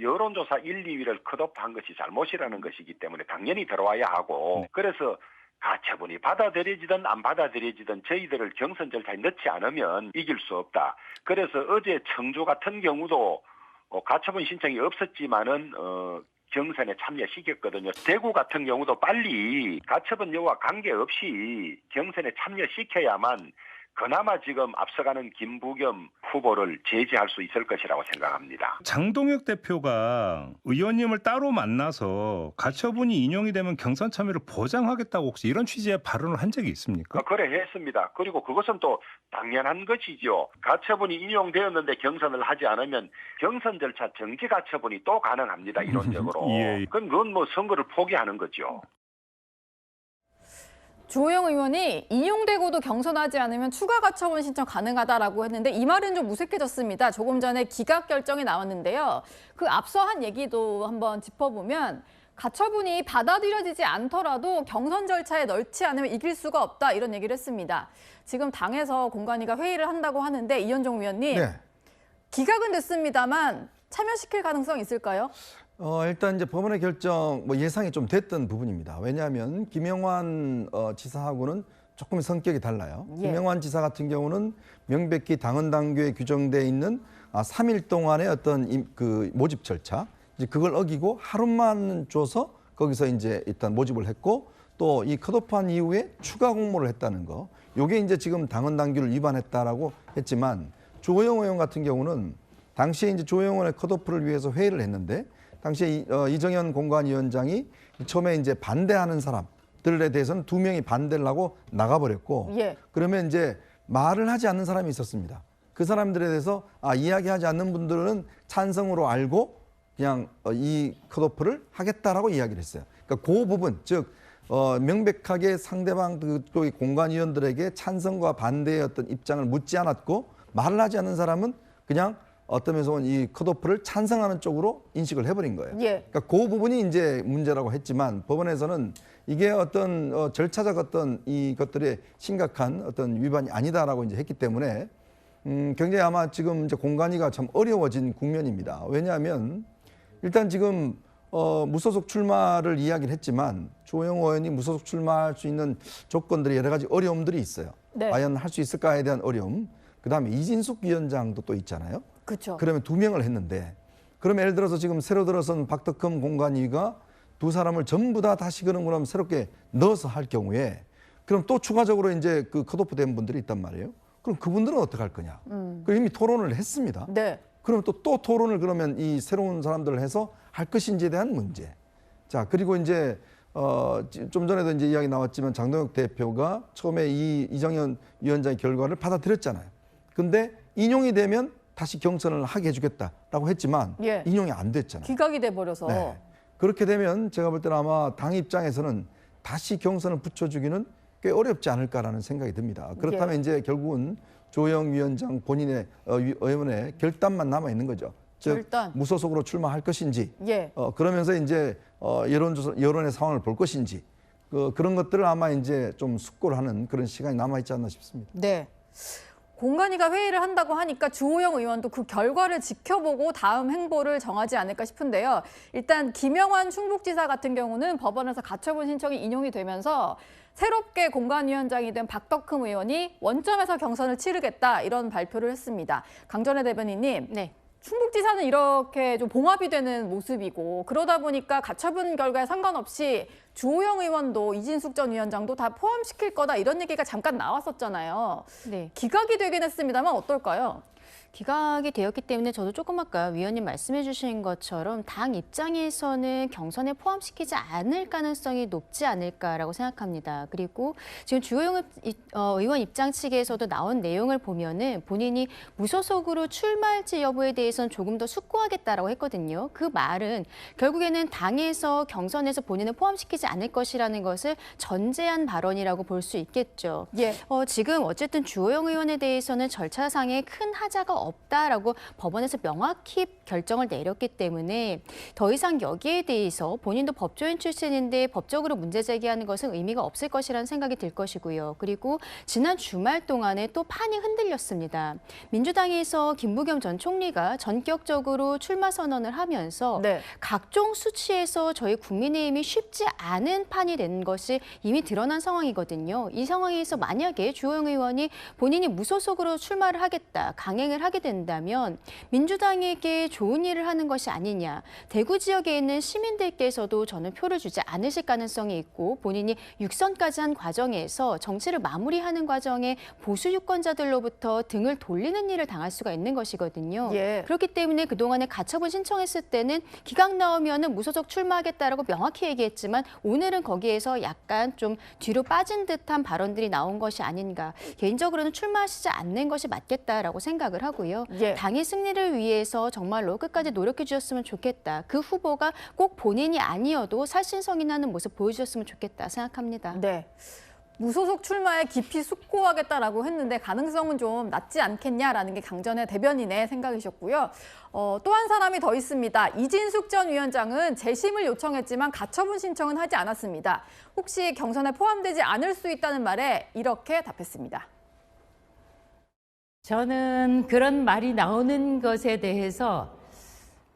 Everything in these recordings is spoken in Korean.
여론조사 1, 2위를 컷오프한 것이 잘못이라는 것이기 때문에 당연히 들어와야 하고 그래서 가처분이 받아들여지든 안 받아들여지든 저희들을 경선 절차에 넣지 않으면 이길 수 없다. 그래서 어제 청주 같은 경우도 가처분 신청이 없었지만은 경선에 참여시켰거든요. 대구 같은 경우도 빨리 가처분 여부와 관계없이 경선에 참여시켜야만 그나마 지금 앞서가는 김부겸 후보를 제지할 수 있을 것이라고 생각합니다. 장동혁 대표가 의원님을 따로 만나서 가처분이 인용이 되면 경선 참여를 보장하겠다고 혹시 이런 취지의 발언을 한 적이 있습니까? 그래 했습니다. 그리고 그것은 또 당연한 것이죠. 가처분이 인용되었는데 경선을 하지 않으면 경선 절차 정지 가처분이 또 가능합니다. 이론적으로. 예. 그건 뭐 선거를 포기하는 거죠. 주호영 의원이 인용되고도 경선하지 않으면 추가 가처분 신청 가능하다라고 했는데 이 말은 좀 무색해졌습니다. 조금 전에 기각 결정이 나왔는데요. 그 앞서 한 얘기도 한번 짚어보면 가처분이 받아들여지지 않더라도 경선 절차에 넣지 않으면 이길 수가 없다 이런 얘기를 했습니다. 지금 당에서 공관위가 회의를 한다고 하는데 이현종 위원님 기각은 됐습니다만 참여시킬 가능성 있을까요? 일단 이제 법원의 결정 예상이 좀 됐던 부분입니다. 왜냐하면 김영환 지사하고는 조금 성격이 달라요. 김영환 지사 같은 경우는 명백히 당헌 당규에 규정되어 있는 3일 동안의 어떤 그 모집 절차, 이제 그걸 어기고 하루만 줘서 거기서 이제 일단 모집을 했고 또 이 컷오프한 이후에 추가 공모를 했다는 거. 요게 이제 지금 당헌 당규를 위반했다라고 했지만 주호영 의원 같은 경우는 당시에 이제 주호영 의원의 컷오프를 위해서 회의를 했는데. 당시에 이정현 공관위원장이 처음에 이제 반대하는 사람들에 대해서는 2명이 반대를 하고 나가버렸고 그러면 이제 말을 하지 않는 사람이 있었습니다. 그 사람들에 대해서 이야기하지 않는 분들은 찬성으로 알고 그냥 이 컷오프를 하겠다라고 이야기를 했어요. 그러니까 그 부분, 즉 명백하게 상대방 그쪽의 공관위원들에게 찬성과 반대의 어떤 입장을 묻지 않았고 말을 하지 않는 사람은 그냥 어떤 면에서 이 컷오프를 찬성하는 쪽으로 인식을 해버린 거예요. 그러니까 그 부분이 이제 문제라고 했지만 법원에서는 이게 어떤 절차적 어떤 이것들의 심각한 어떤 위반이 아니다라고 이제 했기 때문에 굉장히 아마 지금 이제 공관위가 참 어려워진 국면입니다. 왜냐하면 일단 지금 무소속 출마를 이야기를 했지만 주호영 의원이 무소속 출마할 수 있는 조건들이 여러 가지 어려움들이 있어요. 과연 할 수 있을까에 대한 어려움. 그다음에 이진숙 위원장도 또 있잖아요. 그렇죠. 그러면 2명을 했는데 그러면 예를 들어서 지금 새로 들어선 박덕흠 공관위가 2 사람을 전부 다 다시 그럼 새롭게 넣어서 할 경우에 그럼 또 추가적으로 이제 그 컷오프 된 분들이 있단 말이에요. 그럼 그분들은 어떻게 할 거냐. 그럼 이미 토론을 했습니다. 그럼 또 토론을 그러면 이 새로운 사람들을 해서 할 것인지에 대한 문제. 자, 그리고 이제 좀 전에도 이제 이야기 나왔지만 장동혁 대표가 처음에 이정현 위원장의 결과를 받아들였잖아요. 근데 인용이 되면 다시 경선을 하게 해주겠다라고 했지만 인용이 안 됐잖아요. 기각이 돼버려서. 그렇게 되면 제가 볼 때는 아마 당 입장에서는 다시 경선을 붙여주기는 꽤 어렵지 않을까라는 생각이 듭니다. 그렇다면 이제 결국은 주호영 위원장 본인의 의원의 결단만 남아 있는 거죠. 즉 무소속으로 출마할 것인지 그러면서 이제 여론의 상황을 볼 것인지 그런 것들을 아마 이제 좀 숙고를 하는 그런 시간이 남아 있지 않나 싶습니다. 공관위가 회의를 한다고 하니까 주호영 의원도 그 결과를 지켜보고 다음 행보를 정하지 않을까 싶은데요. 일단 김영환 충북지사 같은 경우는 법원에서 가처분 신청이 인용이 되면서 새롭게 공관위원장이 된 박덕흠 의원이 원점에서 경선을 치르겠다 이런 발표를 했습니다. 강전혜 대변인님. 충북지사는 이렇게 좀 봉합이 되는 모습이고 그러다 보니까 가처분 결과에 상관없이 주호영 의원도 이진숙 전 위원장도 다 포함시킬 거다 이런 얘기가 잠깐 나왔었잖아요. 기각이 되긴 했습니다만 어떨까요? 기각이 되었기 때문에 저도 조금 아까 위원님 말씀해 주신 것처럼 당 입장에서는 경선에 포함시키지 않을 가능성이 높지 않을까라고 생각합니다. 그리고 지금 주호영 의원 입장 측에서도 나온 내용을 보면은 본인이 무소속으로 출마할지 여부에 대해서는 조금 더 숙고하겠다라고 했거든요. 그 말은 결국에는 당에서 경선에서 본인을 포함시키지 않을 것이라는 것을 전제한 발언이라고 볼 수 있겠죠. 지금 어쨌든 주호영 의원에 대해서는 절차상에 큰 하자가 없다라고 법원에서 명확히 결정을 내렸기 때문에 더 이상 여기에 대해서 본인도 법조인 출신인데 법적으로 문제 제기하는 것은 의미가 없을 것이라는 생각이 들 것이고요. 그리고 지난 주말 동안에 또 판이 흔들렸습니다. 민주당에서 김부겸 전 총리가 전격적으로 출마 선언을 하면서 네. 각종 수치에서 저희 국민의힘이 쉽지 않은 판이 된 것이 이미 드러난 상황이거든요. 이 상황에서 만약에 주호영 의원이 본인이 무소속으로 출마를 하겠다, 강행을 하게 된다면 민주당에게 좋은 일을 하는 것이 아니냐. 대구 지역에 있는 시민들께서도 저는 표를 주지 않으실 가능성이 있고 본인이 육선까지 한 과정에서 정치를 마무리하는 과정에 보수 유권자들로부터 등을 돌리는 일을 당할 수가 있는 것이거든요. 예. 그렇기 때문에 그동안에 가처분 신청했을 때는 기각 나오면은 무소속 출마하겠다라고 명확히 얘기했지만 오늘은 거기에서 약간 좀 뒤로 빠진 듯한 발언들이 나온 것이 아닌가. 개인적으로는 출마하시지 않는 것이 맞겠다라고 생각을 하고요. 예. 당의 승리를 위해서 정말로 끝까지 노력해 주셨으면 좋겠다. 그 후보가 꼭 본인이 아니어도 살신성인하는 모습 보여주셨으면 좋겠다 생각합니다. 네. 무소속 출마에 깊이 숙고하겠다라고 했는데 가능성은 좀 낮지 않겠냐라는 게 강전의 대변인의 생각이셨고요. 또 한 사람이 더 있습니다. 이진숙 전 위원장은 재심을 요청했지만 가처분 신청은 하지 않았습니다. 혹시 경선에 포함되지 않을 수 있다는 말에 이렇게 답했습니다. 저는 그런 말이 나오는 것에 대해서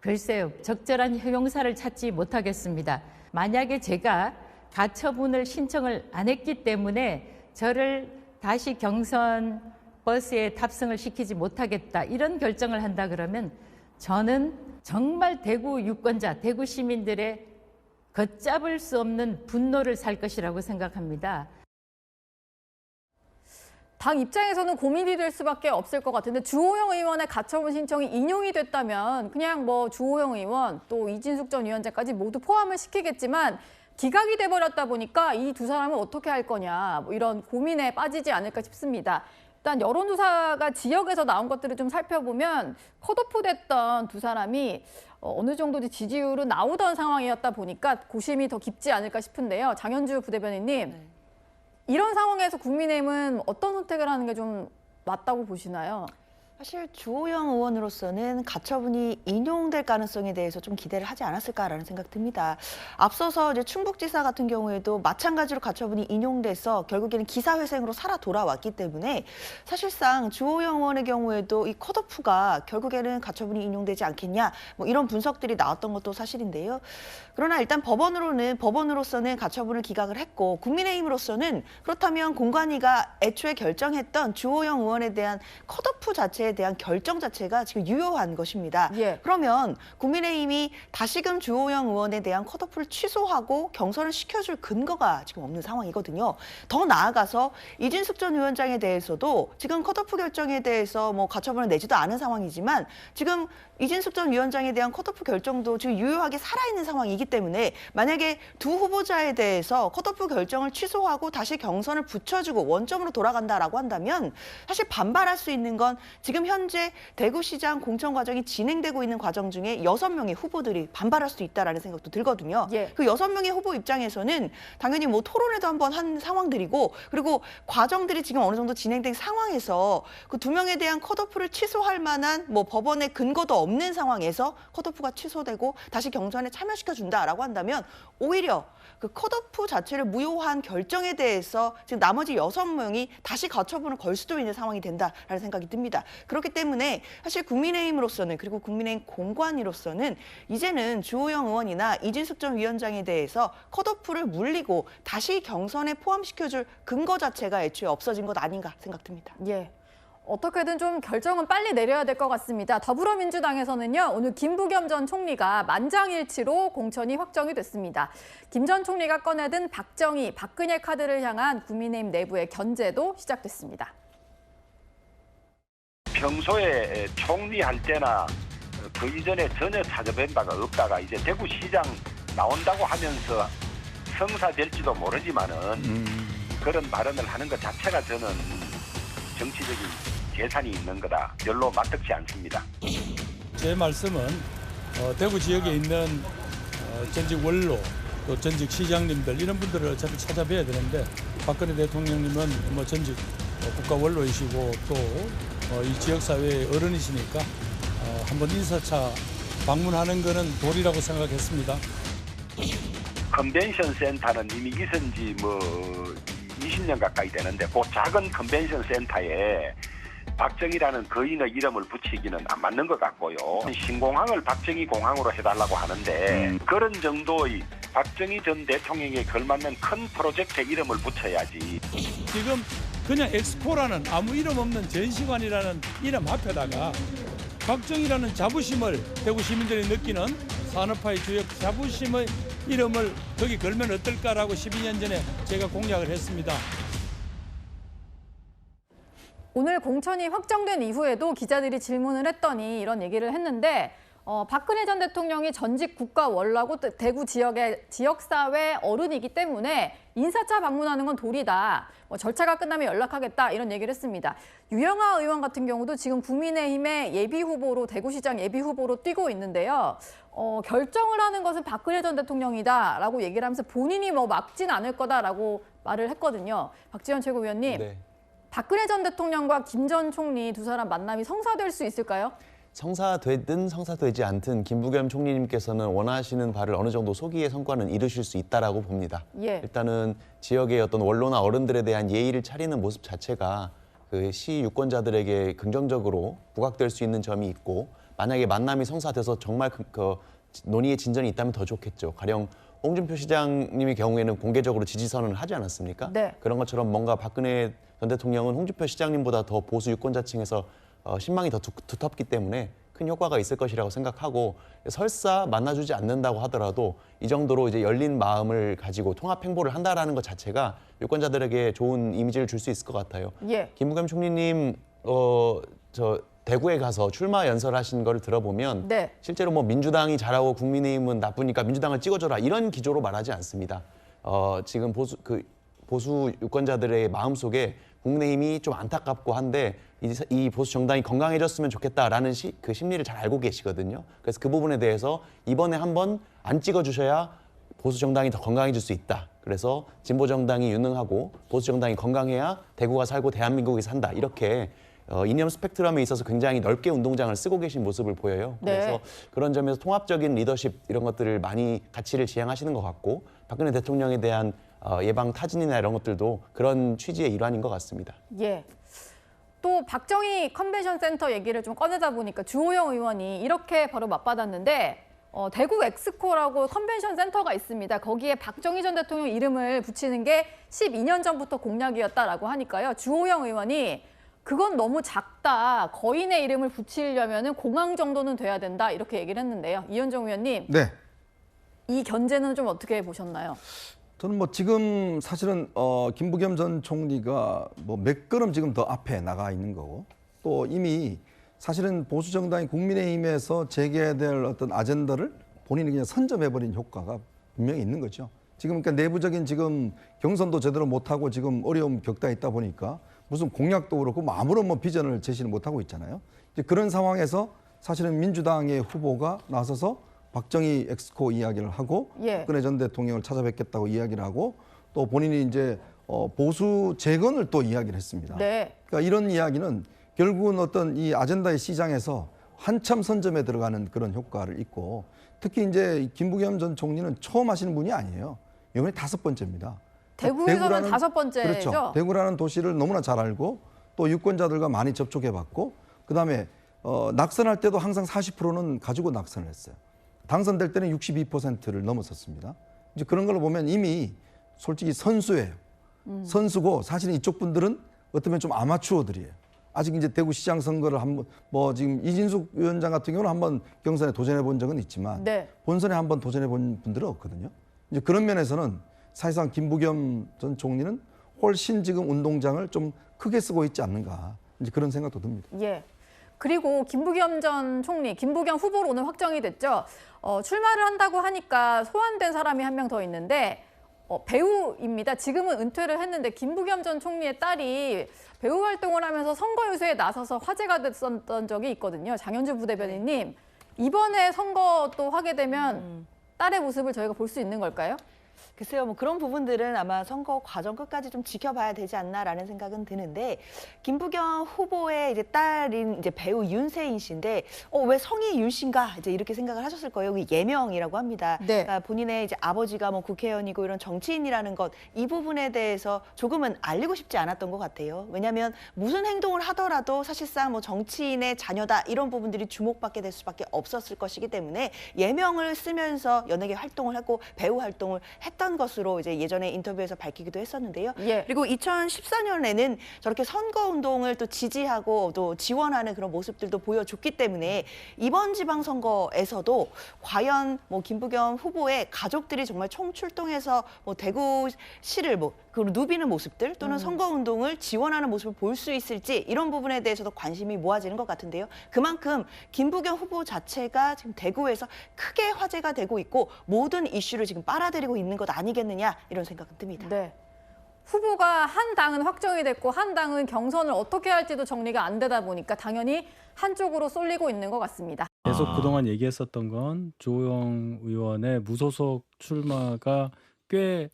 글쎄요, 적절한 형용사를 찾지 못하겠습니다. 만약에 제가 가처분을 신청을 안 했기 때문에 저를 다시 경선 버스에 탑승을 시키지 못하겠다 이런 결정을 한다 그러면 저는 정말 대구 유권자, 대구 시민들의 걷잡을 수 없는 분노를 살 것이라고 생각합니다. 당 입장에서는 고민이 될 수밖에 없을 것 같은데 주호영 의원의 가처분 신청이 인용이 됐다면 그냥 뭐 주호영 의원 또 이진숙 전 위원장까지 모두 포함을 시키겠지만 기각이 돼버렸다 보니까 이 두 사람은 어떻게 할 거냐 뭐 이런 고민에 빠지지 않을까 싶습니다. 일단 여론조사가 지역에서 나온 것들을 좀 살펴보면 컷오프 됐던 두 사람이 어느 정도 지지율은 나오던 상황이었다 보니까 고심이 더 깊지 않을까 싶은데요. 장현주 부대변인님, 네. 이런 상황에서 국민의힘은 어떤 선택을 하는 게 좀 맞다고 보시나요? 사실 주호영 의원으로서는 가처분이 인용될 가능성에 대해서 좀 기대를 하지 않았을까라는 생각 듭니다. 앞서서 이제 충북지사 같은 경우에도 마찬가지로 가처분이 인용돼서 결국에는 기사회생으로 살아 돌아왔기 때문에 사실상 주호영 의원의 경우에도 이 컷오프가 결국에는 가처분이 인용되지 않겠냐 뭐 이런 분석들이 나왔던 것도 사실인데요. 그러나 일단 법원으로서는 가처분을 기각을 했고 국민의힘으로서는 그렇다면 공관위가 애초에 결정했던 주호영 의원에 대한 컷오프 자체에 대한 결정 자체가 지금 유효한 것입니다. 예. 그러면 국민의힘이 다시금 주호영 의원에 대한 컷오프를 취소하고 경선을 시켜줄 근거가 지금 없는 상황이거든요. 더 나아가서 이진숙 전 위원장에 대해서도 지금 컷오프 결정에 대해서 뭐 가처분을 내지도 않은 상황이지만 지금 이진숙 전 위원장에 대한 컷오프 결정도 지금 유효하게 살아있는 상황이기 때문에 만약에 두 후보자에 대해서 컷오프 결정을 취소하고 다시 경선을 붙여주고 원점으로 돌아간다라고 한다면 사실 반발할 수 있는 건 지금 현재 대구시장 공천 과정이 진행되고 있는 과정 중에 6명의 후보들이 반발할 수 있다라는 생각도 들거든요. 예. 그 6명의 후보 입장에서는 당연히 뭐 토론회도 한번 한 상황들이고 그리고 과정들이 지금 어느 정도 진행된 상황에서 그 2명에 대한 컷오프를 취소할 만한 뭐 법원의 근거도 없는 상황에서 컷오프가 취소되고 다시 경선에 참여시켜준다라고 한다면 오히려 그 컷오프 자체를 무효한 결정에 대해서 지금 나머지 6명이 다시 가처분을 걸 수도 있는 상황이 된다라는 생각이 듭니다. 그렇기 때문에 사실 국민의힘으로서는 그리고 국민의힘 공관위로서는 이제는 주호영 의원이나 이진숙 전 위원장에 대해서 컷오프를 물리고 다시 경선에 포함시켜줄 근거 자체가 애초에 없어진 것 아닌가 생각됩니다. 예. 어떻게든 좀 결정은 빨리 내려야 될 것 같습니다. 더불어민주당에서는요, 오늘 김부겸 전 총리가 만장일치로 공천이 확정이 됐습니다. 김 전 총리가 꺼내든 박정희, 박근혜 카드를 향한 국민의힘 내부의 견제도 시작됐습니다. 평소에 총리할 때나 그 이전에 전혀 찾아뵌 바가 없다가 이제 대구시장 나온다고 하면서 성사될지도 모르지만은 그런 발언을 하는 것 자체가 저는 정치적인 계산이 있는 거다. 별로 맞득지 않습니다. 제 말씀은 대구 지역에 있는 전직 원로 또 전직 시장님들 이런 분들을 어차피 찾아뵈야 되는데 박근혜 대통령님은 뭐 전직 국가 원로이시고 또 이 지역사회의 어른이시니까 한번 인사차 방문하는 거는 도리라고 생각했습니다. 컨벤션 센터는 이미 있은 지 20년 가까이 되는데 그 작은 컨벤션 센터에 박정희라는 거인의 이름을 붙이기는 안 맞는 것 같고요. 신공항을 박정희 공항으로 해달라고 하는데 그런 정도의 박정희 전 대통령에 걸맞는 큰 프로젝트에 이름을 붙여야지. 지금 그냥 엑스포라는 아무 이름 없는 전시관이라는 이름 앞에다가 박정희라는 자부심을 대구 시민들이 느끼는 산업화의 주역 자부심의 이름을 거기 걸면 어떨까라고 12년 전에 제가 공약을 했습니다. 오늘 공천이 확정된 이후에도 기자들이 질문을 했더니 이런 얘기를 했는데 박근혜 전 대통령이 전직 국가원로고 대구 지역의 지역사회 어른이기 때문에 인사차 방문하는 건 도리다. 절차가 끝나면 연락하겠다 이런 얘기를 했습니다. 유영하 의원 같은 경우도 지금 국민의힘의 예비후보로 대구시장 예비후보로 뛰고 있는데요. 결정을 하는 것은 박근혜 전 대통령이다라고 얘기를 하면서 본인이 막진 않을 거다라고 말을 했거든요. 박지원 최고위원님. 네. 박근혜 전 대통령과 김 전 총리 두 사람 만남이 성사될 수 있을까요? 성사되든 성사되지 않든 김부겸 총리님께서는 원하시는 바를 어느 정도 소기의 성과는 이루실 수 있다라고 봅니다. 예. 일단은 지역의 어떤 원로나 어른들에 대한 예의를 차리는 모습 자체가 그 시 유권자들에게 긍정적으로 부각될 수 있는 점이 있고, 만약에 만남이 성사돼서 정말 그 논의의 진전이 있다면 더 좋겠죠. 가령 홍준표 시장님의 경우에는 공개적으로 지지선언을 하지 않았습니까? 네. 그런 것처럼 뭔가 박근혜 전 대통령은 홍준표 시장님보다 더 보수 유권자층에서 신망이 더 두텁기 때문에 큰 효과가 있을 것이라고 생각하고, 설사 만나주지 않는다고 하더라도 이 정도로 이제 열린 마음을 가지고 통합 행보를 한다라는 것 자체가 유권자들에게 좋은 이미지를 줄 수 있을 것 같아요. 예. 김부겸 총리님 대구에 가서 출마 연설하신 거를 들어보면 네. 실제로 민주당이 잘하고 국민의힘은 나쁘니까 민주당을 찍어줘라 이런 기조로 말하지 않습니다. 지금 보수 유권자들의 마음속에 국민의힘이 좀 안타깝고 한데 이 보수 정당이 건강해졌으면 좋겠다라는 그 심리를 잘 알고 계시거든요. 그래서 그 부분에 대해서 이번에 한번 안 찍어주셔야 보수 정당이 더 건강해질 수 있다. 그래서 진보 정당이 유능하고 보수 정당이 건강해야 대구가 살고 대한민국이 산다. 이렇게 이념 스펙트럼에 있어서 굉장히 넓게 운동장을 쓰고 계신 모습을 보여요. 네. 그래서 그런 점에서 통합적인 리더십 이런 것들을 많이 가치를 지향하시는 것 같고, 박근혜 대통령에 대한 예방 타진이나 이런 것들도 그런 취지의 일환인 것 같습니다. 예. 또 박정희 컨벤션 센터 얘기를 좀 꺼내다 보니까 주호영 의원이 이렇게 바로 맞받았는데 대구 엑스코라고 컨벤션 센터가 있습니다. 거기에 박정희 전 대통령 이름을 붙이는 게 12년 전부터 공약이었다라고 하니까요. 주호영 의원이 그건 너무 작다. 거인의 이름을 붙이려면 공항 정도는 돼야 된다. 이렇게 얘기를 했는데요. 이현정 의원님. 네. 이 견제는 좀 어떻게 보셨나요? 저는 지금 사실은 김부겸 전 총리가 몇 걸음 지금 더 앞에 나가 있는 거고, 또 이미 사실은 보수 정당이 국민의힘에서 제기해야 될 어떤 아젠다를 본인이 그냥 선점해버린 효과가 분명히 있는 거죠. 지금 그러니까 내부적인 지금 경선도 제대로 못하고 지금 어려움 겪다 있다 보니까 무슨 공약도 그렇고 아무런 비전을 제시를 못하고 있잖아요. 이제 그런 상황에서 사실은 민주당의 후보가 나서서 박정희 엑스코 이야기를 하고, 예. 박근혜 전 대통령을 찾아뵙겠다고 이야기를 하고, 또 본인이 이제 보수 재건을 또 이야기를 했습니다. 네. 그러니까 이런 이야기는 결국은 어떤 이 아젠다의 시장에서 한참 선점에 들어가는 그런 효과를 있고, 특히 이제 김부겸 전 총리는 처음 하시는 분이 아니에요. 이번에 5번째입니다. 대구에서는 5번째죠. 그렇죠. 대구라는 도시를 너무나 잘 알고 또 유권자들과 많이 접촉해봤고, 그다음에 낙선할 때도 항상 40%는 가지고 낙선을 했어요. 당선될 때는 62%를 넘었었습니다. 이제 그런 걸로 보면 이미 솔직히 선수예요. 선수고, 사실은 이쪽 분들은 어쩌면 좀 아마추어들이에요. 아직 이제 대구시장 선거를 한번 지금 이진숙 위원장 같은 경우는 한번 경선에 도전해 본 적은 있지만 네. 본선에 한번 도전해 본 분들은 없거든요. 이제 그런 면에서는 사실상 김부겸 전 총리는 훨씬 지금 운동장을 좀 크게 쓰고 있지 않는가, 이제 그런 생각도 듭니다. 예. 그리고 김부겸 전 총리, 김부겸 후보로 오늘 확정이 됐죠. 출마를 한다고 하니까 소환된 사람이 한 명 더 있는데 배우입니다. 지금은 은퇴를 했는데 김부겸 전 총리의 딸이 배우 활동을 하면서 선거 유세에 나서서 화제가 됐었던 적이 있거든요. 장현주 부대변인님, 이번에 선거 또 하게 되면 딸의 모습을 저희가 볼 수 있는 걸까요? 글쎄요, 뭐 그런 부분들은 아마 선거 과정 끝까지 좀 지켜봐야 되지 않나라는 생각은 드는데, 김부겸 후보의 이제 딸인 이제 배우 윤세인 씨인데, 왜 성이 윤 씨인가 이제 이렇게 생각을 하셨을 거예요. 이 예명이라고 합니다. 네. 그러니까 본인의 이제 아버지가 뭐 국회의원이고 이런 정치인이라는 것, 이 부분에 대해서 조금은 알리고 싶지 않았던 것 같아요. 왜냐하면 무슨 행동을 하더라도 사실상 뭐 정치인의 자녀다 이런 부분들이 주목받게 될 수밖에 없었을 것이기 때문에 예명을 쓰면서 연예계 활동을 하고 배우 활동을 했던 것으로 이제 예전에 인터뷰에서 밝히기도 했었는데요. 예. 그리고 2014년에는 저렇게 선거운동을 또 지지하고 또 지원하는 그런 모습들도 보여줬기 때문에 이번 지방선거에서도 과연 뭐 김부겸 후보의 가족들이 정말 총출동해서 뭐 대구시를 뭐 그 누비는 모습들 또는 선거운동을 지원하는 모습을 볼 수 있을지 이런 부분에 대해서도 관심이 모아지는 것 같은데요. 그만큼 김부겸 후보 자체가 지금 대구에서 크게 화제가 되고 있고 모든 이슈를 지금 빨아들이고 있는 것 아니겠느냐 이런 생각은 듭니다. 네. 후보가 한 당은 확정이 됐고 한 당은 경선을 어떻게 할지도 정리가 안 되다 보니까 당연히 한쪽으로 쏠리고 있는 것 같습니다. 계속 그동안 얘기했었던 건 주호영 의원의 무소속 출마가 꽤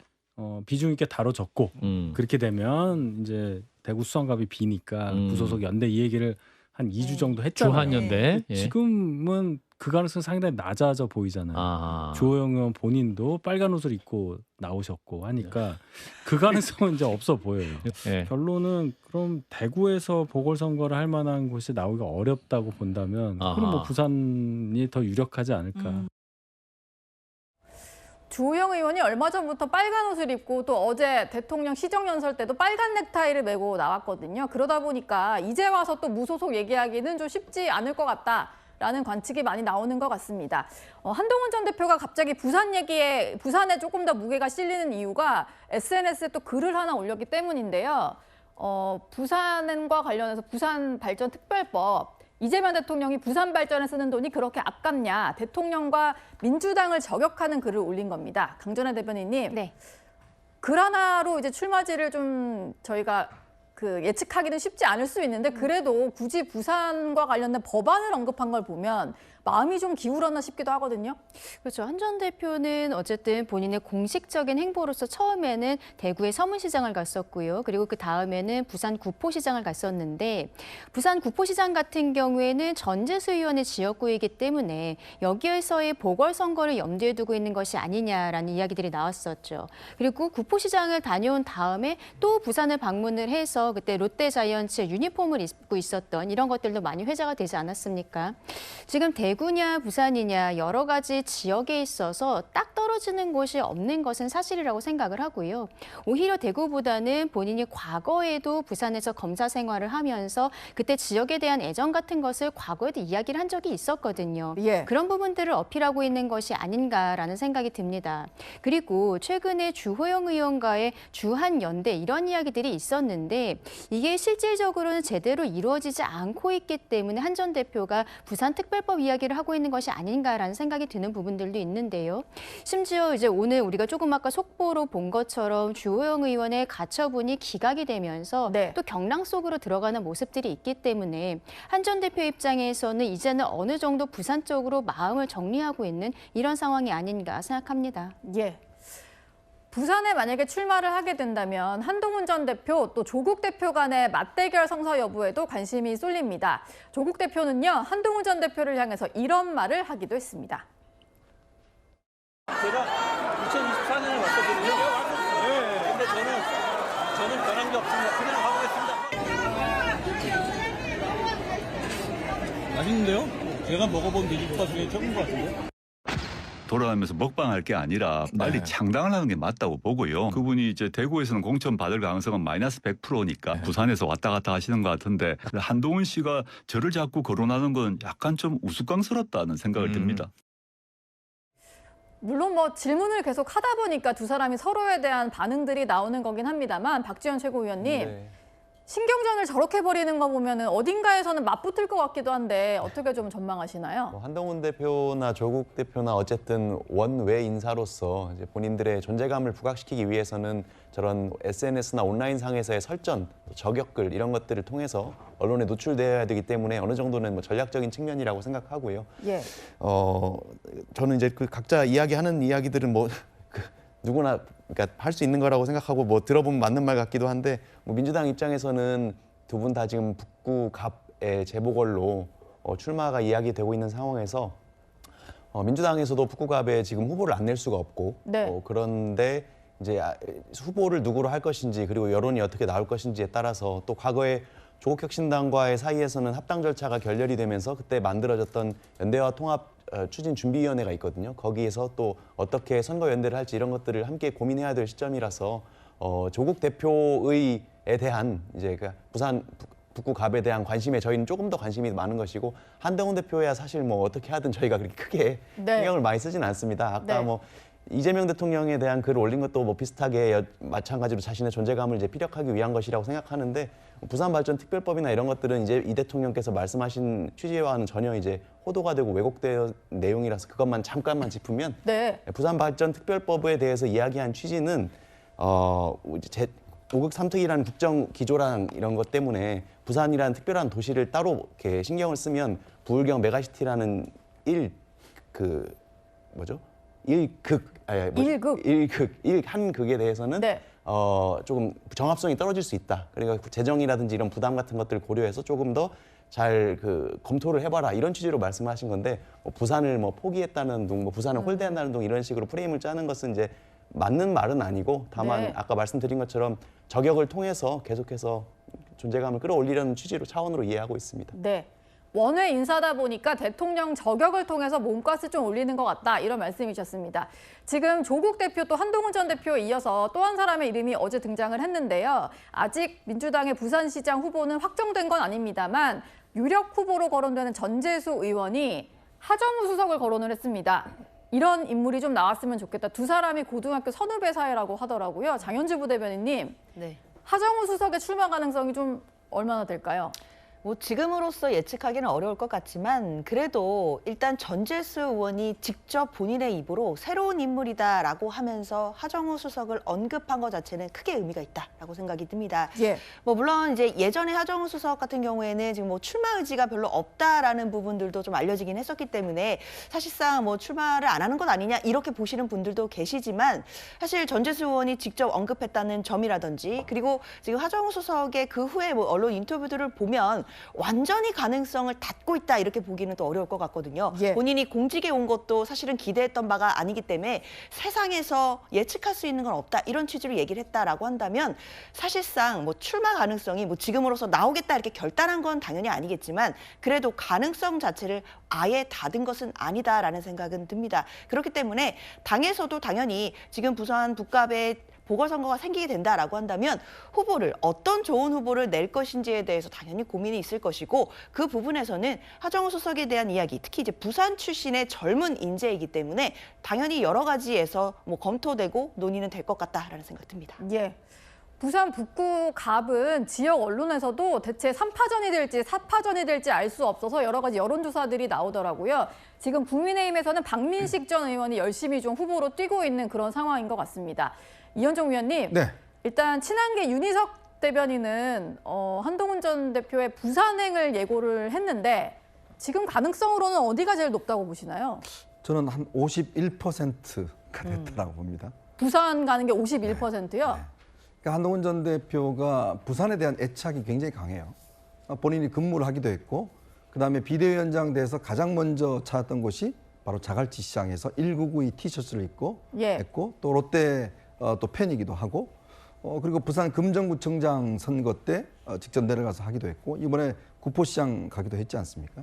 비중 있게 다뤄졌고 그렇게 되면 이제 대구 수성갑이 비니까 무소속 연대 이 얘기를 한 2주 정도 했잖아요. 주한연대. 예. 지금은 그 가능성이 상당히 낮아져 보이잖아요. 아하. 주호영 의원 본인도 빨간 옷을 입고 나오셨고 하니까 그 가능성은 이제 없어 보여요. 예. 결론은 그럼 대구에서 보궐선거를 할 만한 곳이 나오기가 어렵다고 본다면 아하. 그럼 뭐 부산이 더 유력하지 않을까. 주호영 의원이 얼마 전부터 빨간 옷을 입고 또 어제 대통령 시정연설 때도 빨간 넥타이를 메고 나왔거든요. 그러다 보니까 이제 와서 또 무소속 얘기하기는 좀 쉽지 않을 것 같다라는 관측이 많이 나오는 것 같습니다. 한동훈 전 대표가 갑자기 부산에 조금 더 무게가 실리는 이유가 SNS에 또 글을 하나 올렸기 때문인데요. 부산과 관련해서 부산 발전 특별법, 이재명 대통령이 부산 발전에 쓰는 돈이 그렇게 아깝냐, 대통령과 민주당을 저격하는 글을 올린 겁니다. 강전혜 대변인님, 네. 글 하나로 이제 출마지를 좀 저희가 예측하기는 쉽지 않을 수 있는데 그래도 굳이 부산과 관련된 법안을 언급한 걸 보면 마음이 좀 기울었나 싶기도 하거든요. 그렇죠. 한 전 대표는 어쨌든 본인의 공식적인 행보로서 처음에는 대구의 서문시장을 갔었고요. 그리고 그 다음에는 부산 구포시장을 갔었는데 부산 구포시장 같은 경우에는 전재수 의원의 지역구이기 때문에 여기에서의 보궐선거를 염두에 두고 있는 것이 아니냐라는 이야기들이 나왔었죠. 그리고 구포시장을 다녀온 다음에 또 부산을 방문을 해서 그때 롯데자이언츠의 유니폼을 입고 있었던 이런 것들도 많이 회자가 되지 않았습니까? 지금 대구냐 부산이냐 여러 가지 지역에 있어서 딱 떨어지는 곳이 없는 것은 사실이라고 생각을 하고요. 오히려 대구보다는 본인이 과거에도 부산에서 검사 생활을 하면서 그때 지역에 대한 애정 같은 것을 과거에도 이야기를 한 적이 있었거든요. 예. 그런 부분들을 어필하고 있는 것이 아닌가라는 생각이 듭니다. 그리고 최근에 주호영 의원과의 주한연대 이런 이야기들이 있었는데 이게 실질적으로는 제대로 이루어지지 않고 있기 때문에 한 전 대표가 부산특별법 이야기를 하고 있는 것이 아닌가라는 생각이 드는 부분들도 있는데요. 심지어 이제 오늘 우리가 조금 아까 속보로 본 것처럼 주호영 의원의 가처분이 기각이 되면서 네. 또 경랑 속으로 들어가는 모습들이 있기 때문에 한 전 대표 입장에서는 이제는 어느 정도 부산 쪽으로 마음을 정리하고 있는 이런 상황이 아닌가 생각합니다. 예. 부산에 만약에 출마를 하게 된다면 한동훈 전 대표 또 조국 대표 간의 맞대결 성사 여부에도 관심이 쏠립니다. 조국 대표는요, 한동훈 전 대표를 향해서 이런 말을 하기도 했습니다. 제가 2024년에 왔거든요. 네. 근데 저는 변한 게 없습니다. 그냥 가보겠습니다. 맛있는데요? 제가 먹어본 돼지국밥 중에 최고인 것 같은데. 돌아가면서 먹방할 게 아니라 빨리 창당을 하는 게 맞다고 보고요. 그분이 이제 대구에서는 공천 받을 가능성은 마이너스 100%니까 부산에서 왔다 갔다 하시는 것 같은데 한동훈 씨가 저를 자꾸 거론하는 건 약간 좀 우스꽝스럽다는 생각을 듭니다. 물론 뭐 질문을 계속 하다 보니까 두 사람이 서로에 대한 반응들이 나오는 거긴 합니다만 박지원 최고위원님. 네. 신경전을 저렇게 벌이는 거 보면은 어딘가에서는 맞붙을 것 같기도 한데 어떻게 좀 전망하시나요? 한동훈 대표나 조국 대표나 어쨌든 원외 인사로서 이제 본인들의 존재감을 부각시키기 위해서는 저런 SNS나 온라인 상에서의 설전, 저격글 이런 것들을 통해서 언론에 노출되어야 되기 때문에 어느 정도는 뭐 전략적인 측면이라고 생각하고요. 예. 저는 이제 그 각자 이야기하는 이야기들은 뭐 누구나 그러니까 할 수 있는 거라고 생각하고 뭐 들어보면 맞는 말 같기도 한데 뭐 민주당 입장에서는 두 분 다 지금 북구 갑의 재보궐로 출마가 이야기되고 있는 상황에서 민주당에서도 북구 갑에 지금 후보를 안 낼 수가 없고 네. 그런데 이제 후보를 누구로 할 것인지 그리고 여론이 어떻게 나올 것인지에 따라서 또 과거에 조국혁신당과의 사이에서는 합당 절차가 결렬이 되면서 그때 만들어졌던 연대와 통합 추진준비위원회가 있거든요. 거기에서 또 어떻게 선거연대를 할지 이런 것들을 함께 고민해야 될 시점이라서 조국 대표의에 대한 이제 부산 북구 갑에 대한 관심에 저희는 조금 더 관심이 많은 것이고 한동훈 대표야 사실 뭐 어떻게 하든 저희가 그렇게 크게 네. 신경을 많이 쓰진 않습니다. 아까 네. 뭐 이재명 대통령에 대한 글을 올린 것도 뭐 비슷하게 마찬가지로 자신의 존재감을 이제 피력하기 위한 것이라고 생각하는데 부산발전특별법이나 이런 것들은 이제 이 대통령께서 말씀하신 취지와는 전혀 이제 호도가 되고 왜곡된 내용이라서 그것만 잠깐만 짚으면 네. 부산발전특별법에 대해서 이야기한 취지는 이제 5극 3특이라는 국정 기조랑 이런 것 때문에 부산이라는 특별한 도시를 따로 이렇게 신경을 쓰면 부울경 메가시티라는 한 극에 대해서는 네. 조금 정합성이 떨어질 수 있다. 그러니까 재정이라든지 이런 부담 같은 것들을 고려해서 조금 더 잘 검토를 해봐라 이런 취지로 말씀하신 건데 부산을 뭐 포기했다는 둥, 뭐 부산을 홀대한다는 둥 이런 식으로 프레임을 짜는 것은 이제 맞는 말은 아니고 다만 네. 아까 말씀드린 것처럼 저격을 통해서 계속해서 존재감을 끌어올리려는 취지로 차원으로 이해하고 있습니다. 네. 원외 인사다 보니까 대통령 저격을 통해서 몸값을 좀 올리는 것 같다 이런 말씀이셨습니다. 지금 조국 대표 또 한동훈 전 대표에 이어서 또 한 사람의 이름이 어제 등장을 했는데요. 아직 민주당의 부산시장 후보는 확정된 건 아닙니다만 유력 후보로 거론되는 전재수 의원이 하정우 수석을 거론을 했습니다. 이런 인물이 좀 나왔으면 좋겠다. 두 사람이 고등학교 선후배 사이라고 하더라고요. 장현주 부대변인님, 네. 하정우 수석의 출마 가능성이 좀 얼마나 될까요? 뭐 지금으로서 예측하기는 어려울 것 같지만 그래도 일단 전재수 의원이 직접 본인의 입으로 새로운 인물이다라고 하면서 하정우 수석을 언급한 것 자체는 크게 의미가 있다라고 생각이 듭니다. 예. 뭐 물론 이제 예전에 하정우 수석 같은 경우에는 지금 뭐 출마 의지가 별로 없다라는 부분들도 좀 알려지긴 했었기 때문에 사실상 뭐 출마를 안 하는 것 아니냐 이렇게 보시는 분들도 계시지만 사실 전재수 의원이 직접 언급했다는 점이라든지 그리고 지금 하정우 수석의 그 후에 뭐 언론 인터뷰들을 보면 완전히 가능성을 닫고 있다 이렇게 보기는 또 어려울 것 같거든요. 예. 본인이 공직에 온 것도 사실은 기대했던 바가 아니기 때문에 세상에서 예측할 수 있는 건 없다 이런 취지로 얘기를 했다라고 한다면 사실상 뭐 출마 가능성이 뭐 지금으로서 나오겠다 이렇게 결단한 건 당연히 아니겠지만 그래도 가능성 자체를 아예 닫은 것은 아니다라는 생각은 듭니다. 그렇기 때문에 당에서도 당연히 지금 부산 북갑에 보궐선거가 생기게 된다라고 한다면 후보를 어떤 좋은 후보를 낼 것인지에 대해서 당연히 고민이 있을 것이고 그 부분에서는 하정우 수석에 대한 이야기 특히 이제 부산 출신의 젊은 인재이기 때문에 당연히 여러 가지에서 뭐 검토되고 논의는 될 것 같다라는 생각 듭니다. 예. 부산 북구 갑은 지역 언론에서도 대체 3파전이 될지 4파전이 될지 알 수 없어서 여러 가지 여론조사들이 나오더라고요. 지금 국민의힘에서는 박민식 전 의원이 열심히 좀 후보로 뛰고 있는 그런 상황인 것 같습니다. 이현정 위원님, 네. 일단 친한계 윤희석 대변인은 한동훈 전 대표의 부산행을 예고를 했는데 지금 가능성으로는 어디가 제일 높다고 보시나요? 저는 한 51%가 됐다라고 봅니다. 부산 가는 게 51%요? 네. 그러니까 한동훈 전 대표가 부산에 대한 애착이 굉장히 강해요. 본인이 근무를 하기도 했고 그다음에 비대위원장 돼서 가장 먼저 찾았던 곳이 바로 자갈치 시장에서 1992 티셔츠를 입고 예. 했고 또 롯데 또 팬이기도 하고 그리고 부산 금정구청장 선거 때 직접 내려가서 하기도 했고 이번에 구포시장 가기도 했지 않습니까?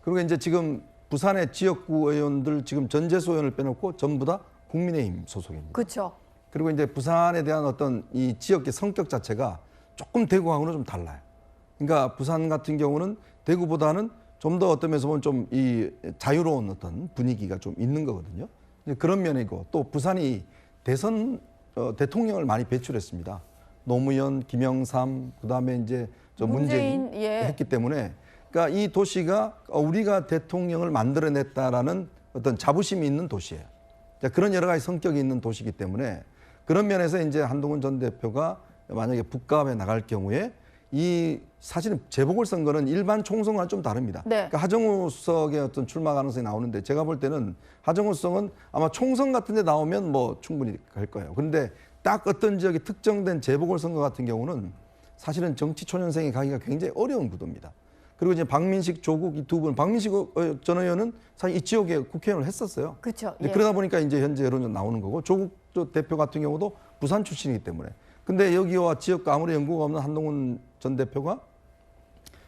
그리고 이제 지금 부산의 지역구 의원들 지금 전재수 의원을 빼놓고 전부 다 국민의힘 소속입니다. 그렇죠. 그리고 이제 부산에 대한 어떤 이 지역의 성격 자체가 조금 대구하고는 좀 달라요. 그러니까 부산 같은 경우는 대구보다는 좀 더 어떤 면에서 보면 좀 이 자유로운 어떤 분위기가 좀 있는 거거든요. 그런 면이고 또 부산이 대선 대통령을 많이 배출했습니다. 노무현, 김영삼, 그다음에 이제 문재인 예. 했기 때문에 그러니까 이 도시가 우리가 대통령을 만들어냈다라는 어떤 자부심이 있는 도시예요. 그런 여러 가지 성격이 있는 도시이기 때문에 그런 면에서 이제 한동훈 전 대표가 만약에 북갑에 나갈 경우에 이 사실은 재보궐선거는 일반 총선과는 좀 다릅니다. 네. 그러니까 하정우 수석의 어떤 출마 가능성이 나오는데 제가 볼 때는 하정우 수석은 아마 총선 같은 데 나오면 뭐 충분히 갈 거예요. 그런데 딱 어떤 지역이 특정된 재보궐선거 같은 경우는 사실은 정치 초년생이 가기가 굉장히 어려운 구도입니다. 그리고 이제 박민식, 조국 이 두 분, 박민식 전 의원은 사실 이 지역에 국회의원을 했었어요. 그렇죠. 예. 그러다 보니까 이제 현재 여론전 나오는 거고 조국 대표 같은 경우도 부산 출신이기 때문에. 근데 여기와 지역과 아무리 연고가 없는 한동훈 전 대표가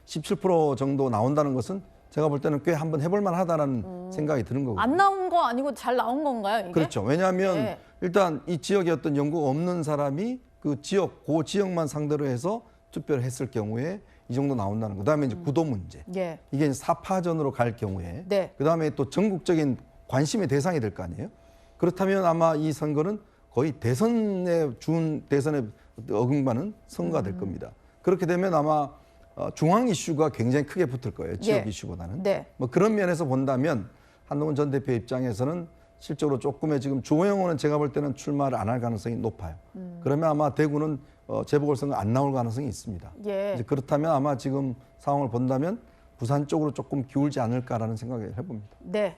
17% 정도 나온다는 것은 제가 볼 때는 꽤 한번 해볼 만하다는 생각이 드는 거고요. 안 나온 거 아니고 잘 나온 건가요, 이게? 그렇죠. 왜냐하면 네. 일단 이 지역에 어떤 연고가 없는 사람이 그 지역만 상대로 해서 투표를 했을 경우에 이 정도 나온다는 거. 그다음에 이제 구도 문제. 예. 이게 이제 4파전으로 갈 경우에. 네. 그다음에 또 전국적인 관심의 대상이 될 거 아니에요. 그렇다면 아마 이 선거는 거의 대선에 어긋나는 선거가 될 겁니다. 그렇게 되면 아마 중앙 이슈가 굉장히 크게 붙을 거예요. 지역 예. 이슈보다는. 네. 뭐 그런 면에서 본다면 한동훈 전 대표 입장에서는 실적으로 조금의 지금 주호영 의원은 제가 볼 때는 출마를 안 할 가능성이 높아요. 그러면 아마 대구는 재보궐선거 안 나올 가능성이 있습니다. 예. 이제 그렇다면 아마 지금 상황을 본다면 부산 쪽으로 조금 기울지 않을까라는 생각을 해봅니다. 네.